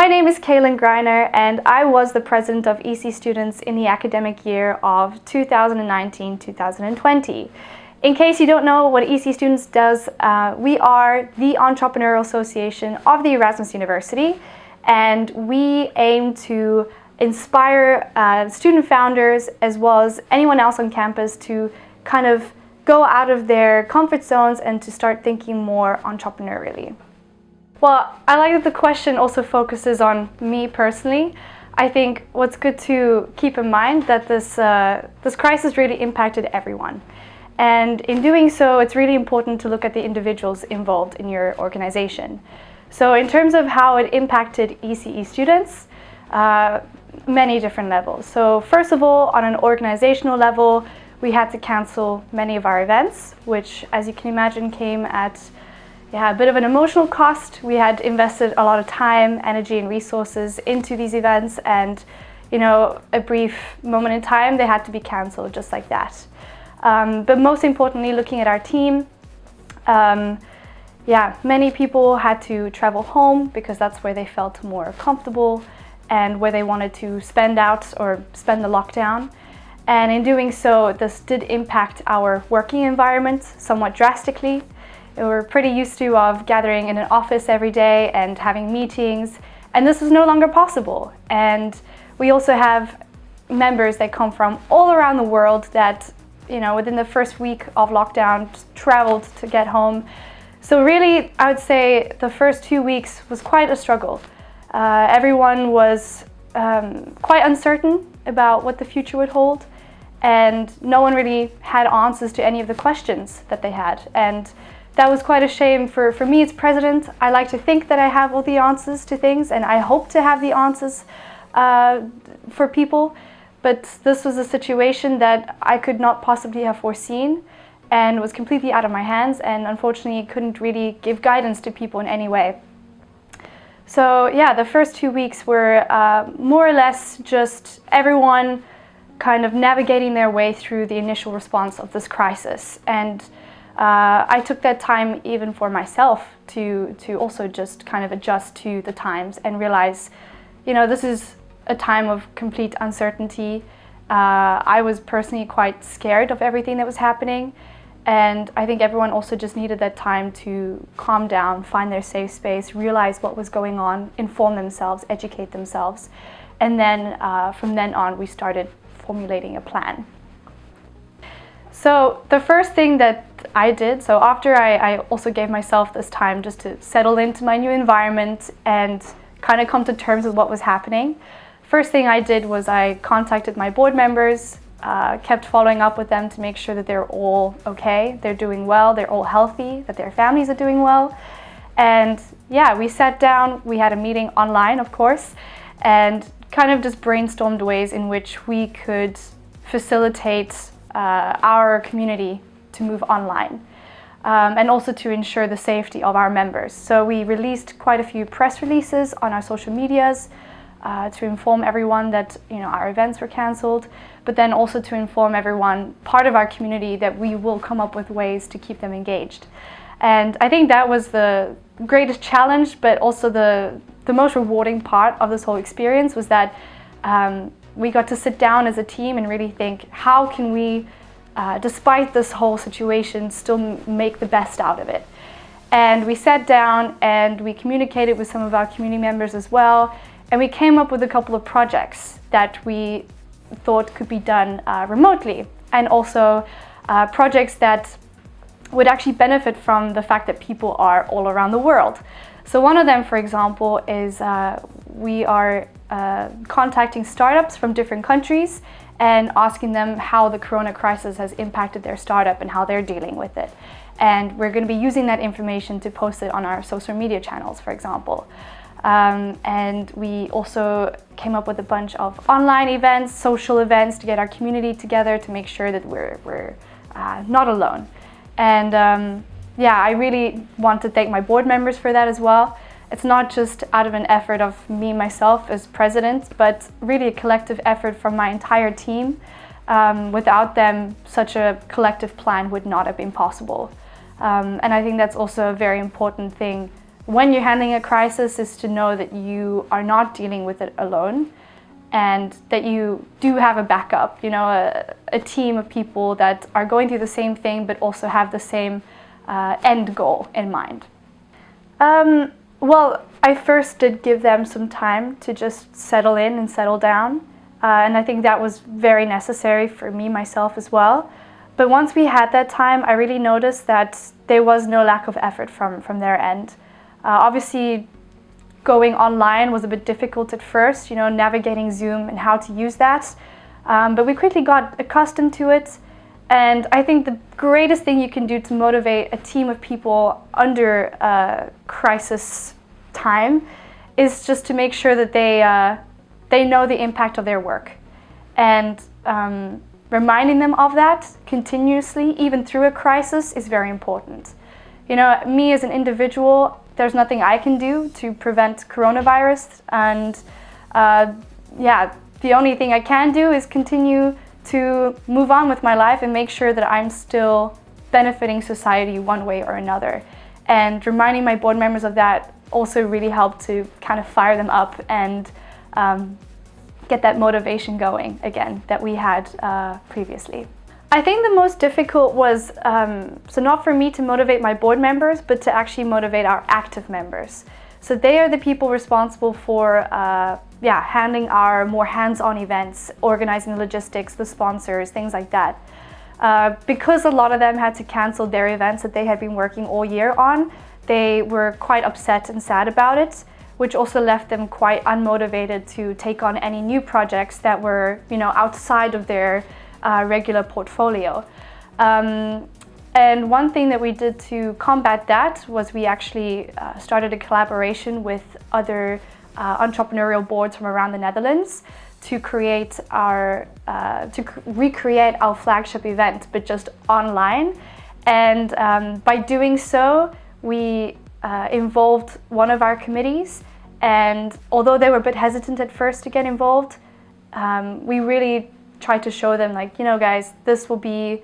My name is Kaylin Greiner and I was the president of ECE Students in the academic year of 2019-2020. In case you don't know what ECE Students does, we are the entrepreneurial association of the Erasmus University, and we aim to inspire student founders as well as anyone else on campus to kind of go out of their comfort zones and to start thinking more entrepreneurially. Well, I like that the question also focuses on me personally. I think what's good to keep in mind that this crisis really impacted everyone. And in doing so, it's really important to look at the individuals involved in your organization. So in terms of how it impacted ECE students, many different levels. So first of all, on an organizational level, we had to cancel many of our events, which, as you can imagine, came at a bit of an emotional cost. We had invested a lot of time, energy and resources into these events, and a brief moment in time they had to be cancelled just like that. But most importantly, looking at our team, many people had to travel home because that's where they felt more comfortable and where they wanted to spend the lockdown. And in doing so, this did impact our working environment somewhat drastically. We're pretty used to gathering in an office every day and having meetings, and this was no longer possible. And we also have members that come from all around the world that, within the first week of lockdown, traveled to get home. So really, I would say the first 2 weeks was quite a struggle. Everyone was quite uncertain about what the future would hold, and no one really had answers to any of the questions that they had. And that was quite a shame for me as president. I like to think that I have all the answers to things, and I hope to have the answers for people. But this was a situation that I could not possibly have foreseen and was completely out of my hands, and unfortunately couldn't really give guidance to people in any way. So the first 2 weeks were more or less just everyone kind of navigating their way through the initial response of this crisis. And I took that time even for myself to also just kind of adjust to the times and realize, this is a time of complete uncertainty. I was personally quite scared of everything that was happening, and I think everyone also just needed that time to calm down, find their safe space, realize what was going on, inform themselves, educate themselves, and then from then on we started formulating a plan. So the first thing that I did, so after I also gave myself this time just to settle into my new environment and kind of come to terms with what was happening, first thing I did was I contacted my board members, kept following up with them to make sure that they're all okay, they're doing well, they're all healthy, that their families are doing well. And we sat down, we had a meeting online, of course, and kind of just brainstormed ways in which we could facilitate our community to move online, and also to ensure the safety of our members. So we released quite a few press releases on our social medias to inform everyone that our events were cancelled, but then also to inform everyone, part of our community, that we will come up with ways to keep them engaged. And I think that was the greatest challenge, but also the most rewarding part of this whole experience was that we got to sit down as a team and really think, how can we, despite this whole situation, still make the best out of it? And we sat down and we communicated with some of our community members as well, and we came up with a couple of projects that we thought could be done remotely, and also projects that would actually benefit from the fact that people are all around the world. So one of them, for example, is we are contacting startups from different countries and asking them how the corona crisis has impacted their startup and how they're dealing with it. And we're going to be using that information to post it on our social media channels, for example. And we also came up with a bunch of online events, social events, to get our community together to make sure that we're not alone. And I really want to thank my board members for that as well. It's not just out of an effort of me, myself as president, but really a collective effort from my entire team. Without them, such a collective plan would not have been possible. And I think that's also a very important thing when you're handling a crisis is to know that you are not dealing with it alone, and that you do have a backup, a team of people that are going through the same thing but also have the same end goal in mind. Well, I first did give them some time to just settle in and settle down, and I think that was very necessary for me myself as well. But once we had that time, I really noticed that there was no lack of effort from their end. Obviously, going online was a bit difficult at first, navigating Zoom and how to use that. But we quickly got accustomed to it. And I think the greatest thing you can do to motivate a team of people under crisis time is just to make sure that they know the impact of their work. And reminding them of that continuously, even through a crisis, is very important. Me as an individual, there's nothing I can do to prevent coronavirus, and the only thing I can do is continue to move on with my life and make sure that I'm still benefiting society one way or another. And reminding my board members of that also really helped to kind of fire them up and get that motivation going again that we had previously. I think the most difficult was, so not for me to motivate my board members, but to actually motivate our active members. So they are the people responsible for handling our more hands-on events, organizing the logistics, the sponsors, things like that. Because a lot of them had to cancel their events that they had been working all year on, they were quite upset and sad about it, which also left them quite unmotivated to take on any new projects that were, outside of their regular portfolio. And one thing that we did to combat that was we actually started a collaboration with other entrepreneurial boards from around the Netherlands to create recreate our flagship event, but just online. And by doing so, we involved one of our committees. And although they were a bit hesitant at first to get involved, we really tried to show them, guys, this will be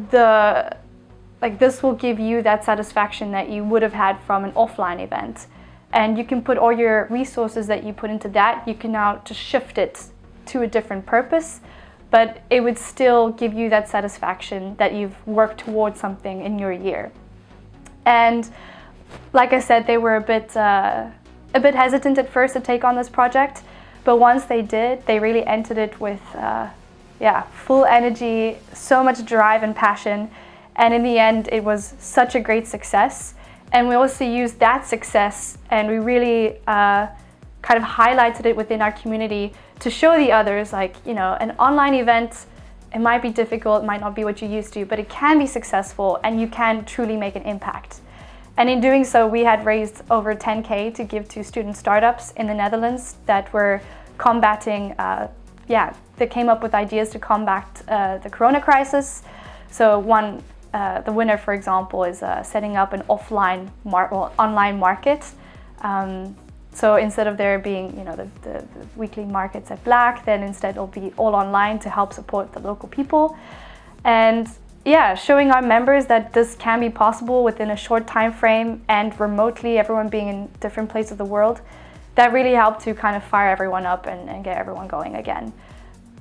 this will give you that satisfaction that you would have had from an offline event. And you can put all your resources that you put into that, you can now just shift it to a different purpose, but it would still give you that satisfaction that you've worked towards something in your year. And like I said, they were a bit hesitant at first to take on this project, but once they did, they really entered it with full energy, so much drive and passion. And in the end, it was such a great success. And we also used that success and we really kind of highlighted it within our community to show the others, an online event, it might be difficult, it might not be what you used to, but it can be successful and you can truly make an impact. And in doing so, we had raised over 10K to give to student startups in the Netherlands that were combating, they came up with ideas to combat the corona crisis. So the winner, for example, is setting up an online market. So instead of there being, the weekly markets at Black, then instead it'll be all online to help support the local people. And showing our members that this can be possible within a short time frame and remotely, everyone being in different places of the world, that really helped to kind of fire everyone up and get everyone going again.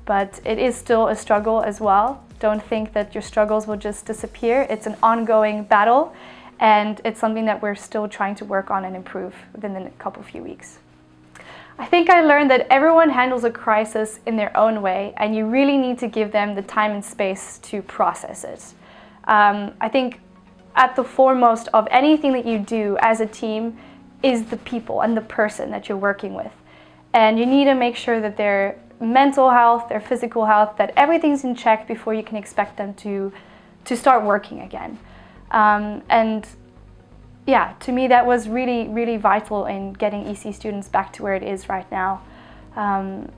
But it is still a struggle as well. Don't think that your struggles will just disappear. It's an ongoing battle, and it's something that we're still trying to work on and improve within the few weeks. I think I learned that everyone handles a crisis in their own way, and you really need to give them the time and space to process it. I think at the foremost of anything that you do as a team is the people and the person that you're working with. And you need to make sure that their mental health, their physical health, that everything's in check before you can expect them to start working again. To me, that was really, really vital in getting ECE Students back to where it is right now. And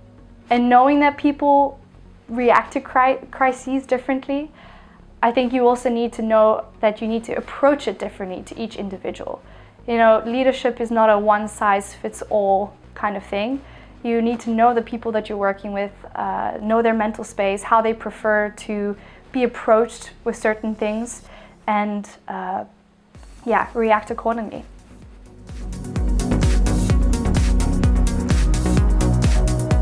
knowing that people react to crises differently, I think you also need to know that you need to approach it differently to each individual. Leadership is not a one-size-fits-all kind of thing. You need to know the people that you're working with, know their mental space, how they prefer to be approached with certain things, and yeah, react accordingly.